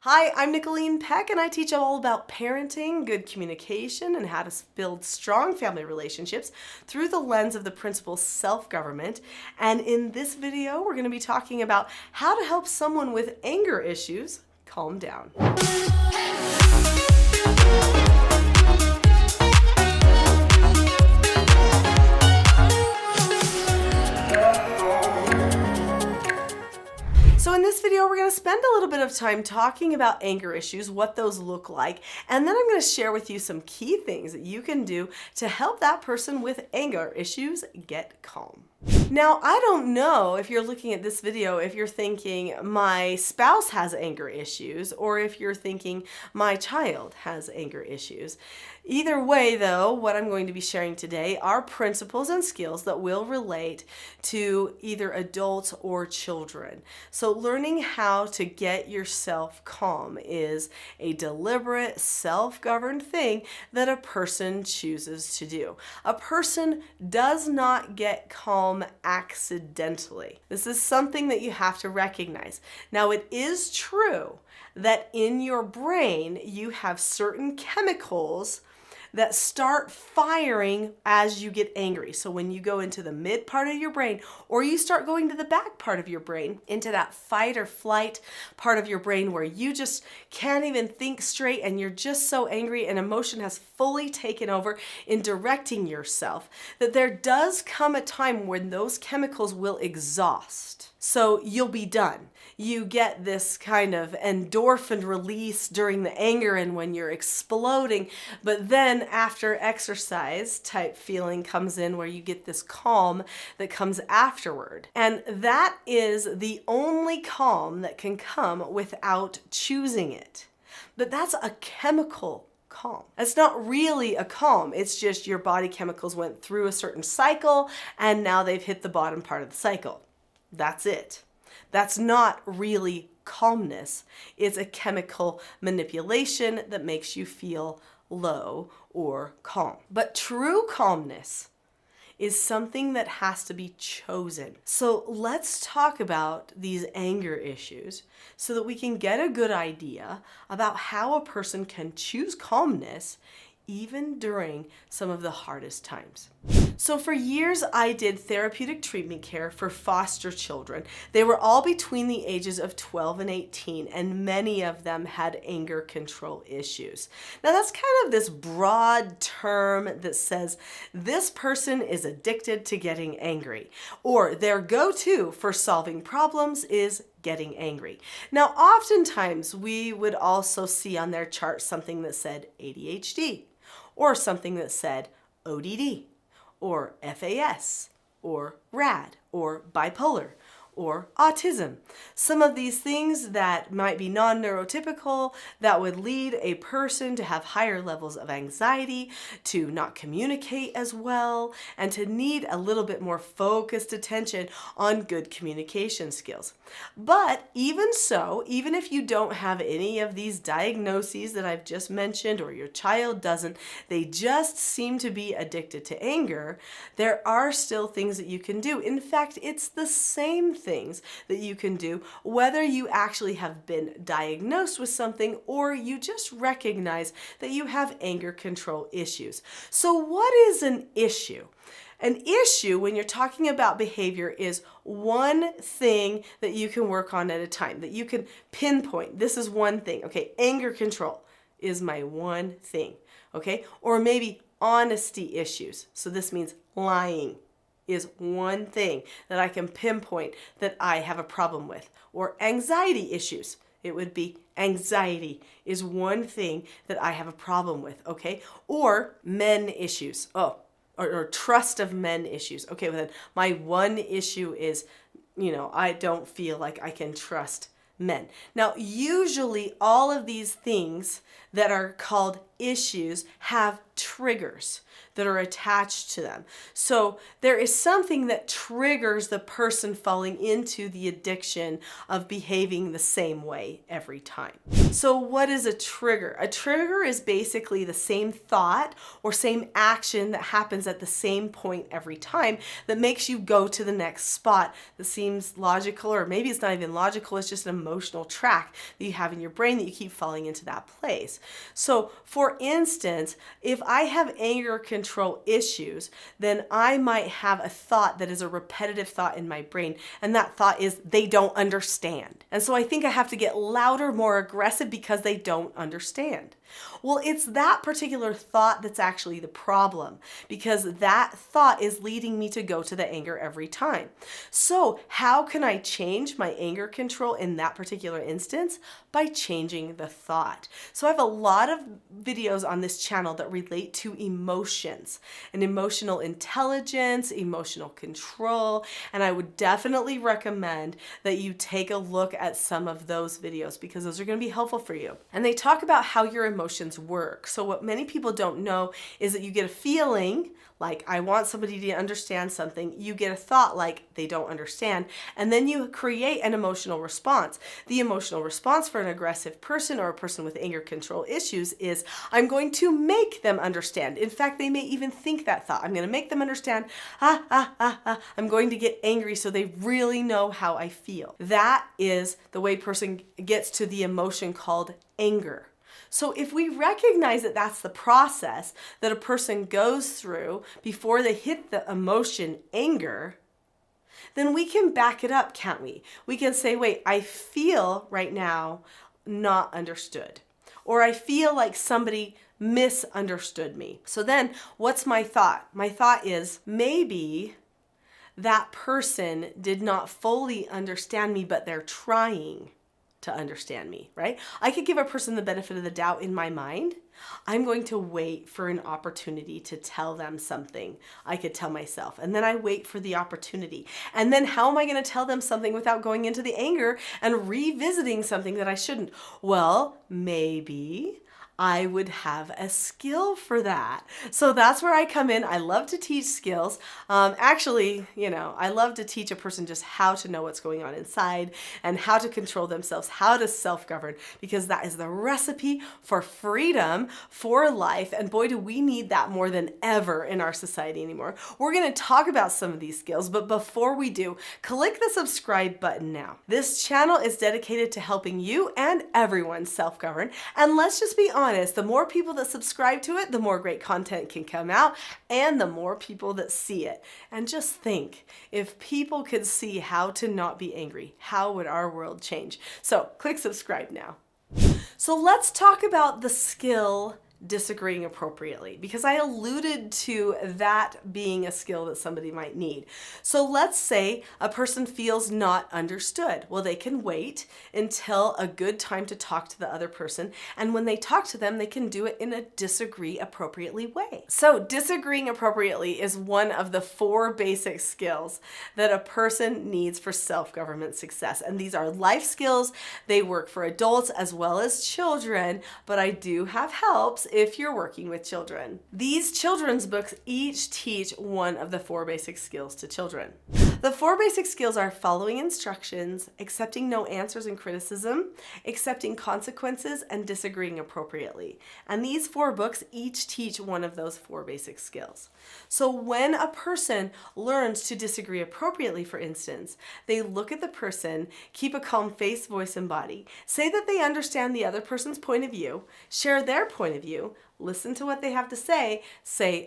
Hi, I'm Nicholeen Peck, and I teach all about parenting, good communication, and how to build strong family relationships through the lens of the principle self-government. And in this video, we're going to be talking about how to help someone with anger issues calm down. So in this video, we're going to spend a little bit of time talking about anger issues, what those look like, and then I'm going to share with you some key things that you can do to help that person with anger issues get calm. Now, I don't know if you're looking at this video, if you're thinking my spouse has anger issues, or if you're thinking my child has anger issues. Either way, though, what I'm going to be sharing today are principles and skills that will relate to either adults or children. So learning how to get yourself calm is a deliberate, self-governed thing that a person chooses to do. A person does not get calm accidentally. This is something that you have to recognize. Now, it is true that in your brain you have certain chemicals that start firing as you get angry. So when you go into the mid part of your brain, or you start going to the back part of your brain, into that fight or flight part of your brain where you just can't even think straight and you're just so angry and emotion has fully taken over in directing yourself, that there does come a time when those chemicals will exhaust. So you'll be done. You get this kind of endorphin release during the anger and when you're exploding, but then after exercise type feeling comes in where you get this calm that comes afterward. And that is the only calm that can come without choosing it. But that's a chemical calm. It's not really a calm. It's just your body chemicals went through a certain cycle and now they've hit the bottom part of the cycle. That's it. That's not really calmness. It's a chemical manipulation that makes you feel low or calm. But true calmness is something that has to be chosen. So let's talk about these anger issues so that we can get a good idea about how a person can choose calmness even during some of the hardest times. So for years, I did therapeutic treatment care for foster children. They were all between the ages of 12 and 18, and many of them had anger control issues. Now that's kind of this broad term that says this person is addicted to getting angry, or their go-to for solving problems is getting angry. Now, oftentimes we would also see on their chart something that said ADHD, or something that said ODD, or FAS, or RAD, or bipolar, or autism. Some of these things that might be non-neurotypical that would lead a person to have higher levels of anxiety, to not communicate as well, and to need a little bit more focused attention on good communication skills. But even so, even if you don't have any of these diagnoses that I've just mentioned, or your child doesn't, they just seem to be addicted to anger, there are still things that you can do. In fact, it's the same things that you can do whether you actually have been diagnosed with something or you just recognize that you have anger control issues. So what is an issue? An issue, when you're talking about behavior, is one thing that you can work on at a time, that you can pinpoint. This is one thing. Okay, anger control is my one thing. Okay, or maybe honesty issues. So this means lying is one thing that I can pinpoint that I have a problem with. Or anxiety issues. It would be anxiety is one thing that I have a problem with, okay? Or men issues. Or trust of men issues. Okay, well then my one issue is, I don't feel like I can trust men. Now, usually all of these things that are called issues have triggers that are attached to them. So there is something that triggers the person falling into the addiction of behaving the same way every time. So what is a trigger? A trigger is basically the same thought or same action that happens at the same point every time that makes you go to the next spot that seems logical, or maybe it's not even logical, it's just an emotional track that you have in your brain that you keep falling into that place. So for instance, if I have anger control issues, then I might have a thought that is a repetitive thought in my brain, and that thought is they don't understand. And so I think I have to get louder, more aggressive because they don't understand. Well, it's that particular thought that's actually the problem, because that thought is leading me to go to the anger every time. So how can I change my anger control in that particular instance? By changing the thought. So I have a lot of videos on this channel that relate to emotions and emotional intelligence, emotional control, and I would definitely recommend that you take a look at some of those videos because those are going to be helpful for you. And they talk about how your emotions work. So what many people don't know is that you get a feeling like I want somebody to understand something, you get a thought like they don't understand, and then you create an emotional response. The emotional response for an aggressive person or a person with anger control issues is I'm going to make them understand. In fact, they may even think that thought. I'm going to make them understand, I'm going to get angry so they really know how I feel. That is the way a person gets to the emotion called anger. So if we recognize that that's the process that a person goes through before they hit the emotion anger, then we can back it up, can't we? We can say, wait, I feel right now not understood, or I feel like somebody misunderstood me. So then what's my thought? My thought is maybe that person did not fully understand me, but they're trying to understand me, right? I could give a person the benefit of the doubt in my mind. I'm going to wait for an opportunity to tell them something I could tell myself. And then I wait for the opportunity. And then how am I going to tell them something without going into the anger and revisiting something that I shouldn't? Well, maybe I would have a skill for that. So that's where I come in. I love to teach skills. Actually, I love to teach a person just how to know what's going on inside and how to control themselves, how to self-govern, because that is the recipe for freedom, for life. And boy, do we need that more than ever in our society anymore. We're going to talk about some of these skills, but before we do, click the subscribe button now. This channel is dedicated to helping you and everyone self-govern. And let's just be honest, the more people that subscribe to it, the more great content can come out and the more people that see it. And just think, if people could see how to not be angry, how would our world change? So click subscribe now. So let's talk about the skill disagreeing appropriately, because I alluded to that being a skill that somebody might need. So let's say a person feels not understood. Well, they can wait until a good time to talk to the other person, and when they talk to them, they can do it in a disagree appropriately way. So disagreeing appropriately is one of the 4 basic skills that a person needs for self-government success, and these are life skills. They work for adults as well as children, but I do have helps if you're working with children. These children's books each teach one of the 4 basic skills to children. The 4 basic skills are following instructions, accepting no answers and criticism, accepting consequences, and disagreeing appropriately. And these 4 books each teach one of those 4 basic skills. So when a person learns to disagree appropriately, for instance, they look at the person, keep a calm face, voice, and body, say that they understand the other person's point of view, share their point of view, listen to what they have to say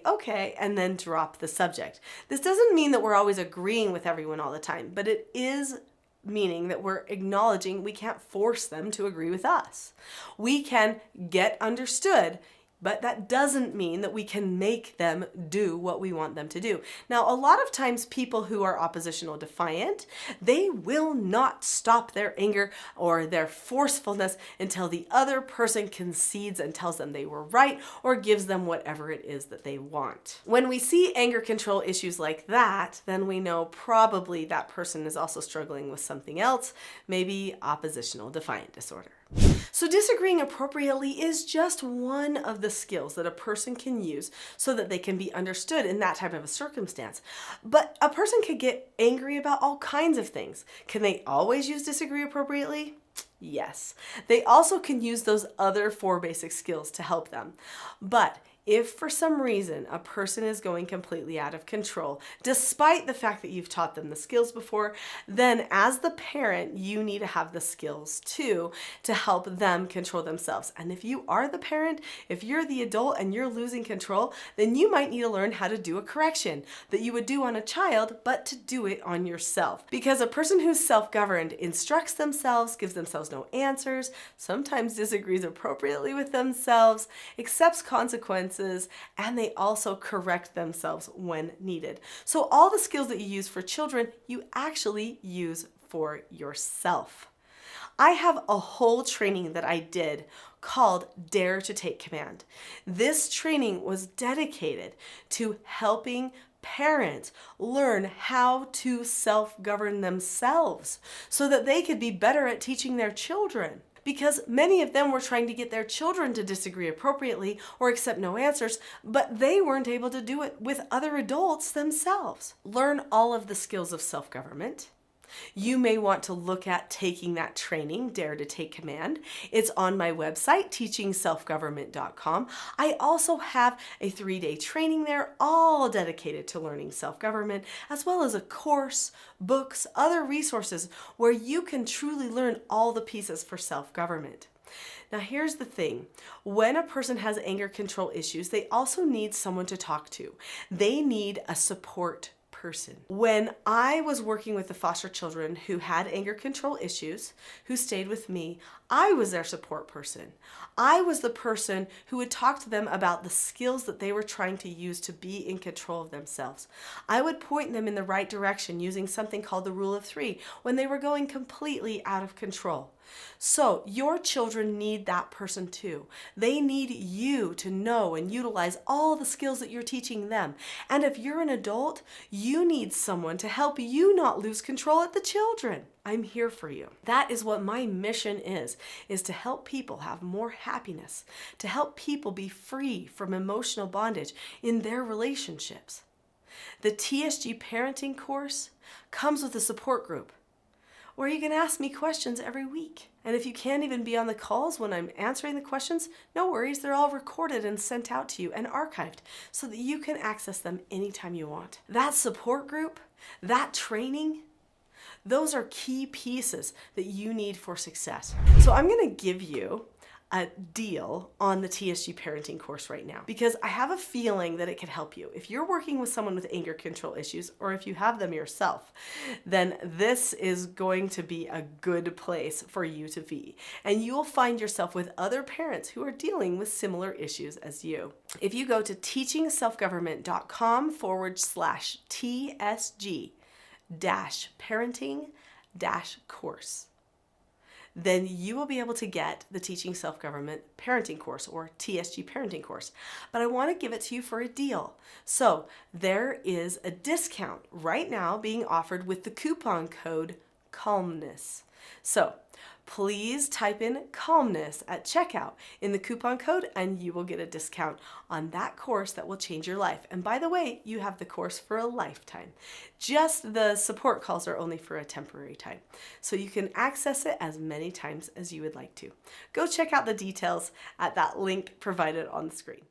okay, and then drop the subject. This doesn't mean that we're always agreeing with everyone all the time, but it is meaning that we're acknowledging we can't force them to agree with us. We can get understood, but that doesn't mean that we can make them do what we want them to do. Now, a lot of times people who are oppositional defiant, they will not stop their anger or their forcefulness until the other person concedes and tells them they were right or gives them whatever it is that they want. When we see anger control issues like that, then we know probably that person is also struggling with something else, maybe oppositional defiant disorder. So disagreeing appropriately is just one of the skills that a person can use so that they can be understood in that type of a circumstance. But a person could get angry about all kinds of things. Can they always use disagree appropriately? Yes. They also can use those other 4 basic skills to help them. But if for some reason a person is going completely out of control, despite the fact that you've taught them the skills before, then as the parent, you need to have the skills too to help them control themselves. And if you are the parent, if you're the adult and you're losing control, then you might need to learn how to do a correction that you would do on a child, but to do it on yourself. Because a person who's self-governed instructs themselves, gives themselves no answers, sometimes disagrees appropriately with themselves, accepts consequences, and they also correct themselves when needed. So all the skills that you use for children, you actually use for yourself. I have a whole training that I did called Dare to Take Command. This training was dedicated to helping parents learn how to self-govern themselves so that they could be better at teaching their children. Because many of them were trying to get their children to disagree appropriately or accept no answers, but they weren't able to do it with other adults themselves. Learn all of the skills of self-government. You may want to look at taking that training, Dare to Take Command. It's on my website, teachingselfgovernment.com. I also have a 3-day training there, all dedicated to learning self-government, as well as a course, books, other resources where you can truly learn all the pieces for self-government. Now here's the thing, when a person has anger control issues, they also need someone to talk to. They need a support person. When I was working with the foster children who had anger control issues, who stayed with me, I was their support person. I was the person who would talk to them about the skills that they were trying to use to be in control of themselves. I would point them in the right direction using something called the Rule of 3 when they were going completely out of control. So your children need that person too. They need you to know and utilize all the skills that you're teaching them. And if you're an adult, you need someone to help you not lose control of the children. I'm here for you. That is what my mission is to help people have more happiness, to help people be free from emotional bondage in their relationships. The TSG parenting course comes with a support group where you can ask me questions every week. And if you can't even be on the calls when I'm answering the questions, no worries, they're all recorded and sent out to you and archived so that you can access them anytime you want. That support group, that training, those are key pieces that you need for success. So I'm gonna give you a deal on the TSG parenting course right now because I have a feeling that it could help you. If you're working with someone with anger control issues or if you have them yourself, then this is going to be a good place for you to be. And you'll find yourself with other parents who are dealing with similar issues as you. If you go to teachingselfgovernment.com/TSG-parenting-course, then you will be able to get the Teaching Self-Government Parenting Course or TSG Parenting Course. But I want to give it to you for a deal. So there is a discount right now being offered with the coupon code Calmness. So please type in Calmness at checkout in the coupon code and you will get a discount on that course that will change your life. And by the way, you have the course for a lifetime. Just the support calls are only for a temporary time. So you can access it as many times as you would like to. Go check out the details at that link provided on the screen.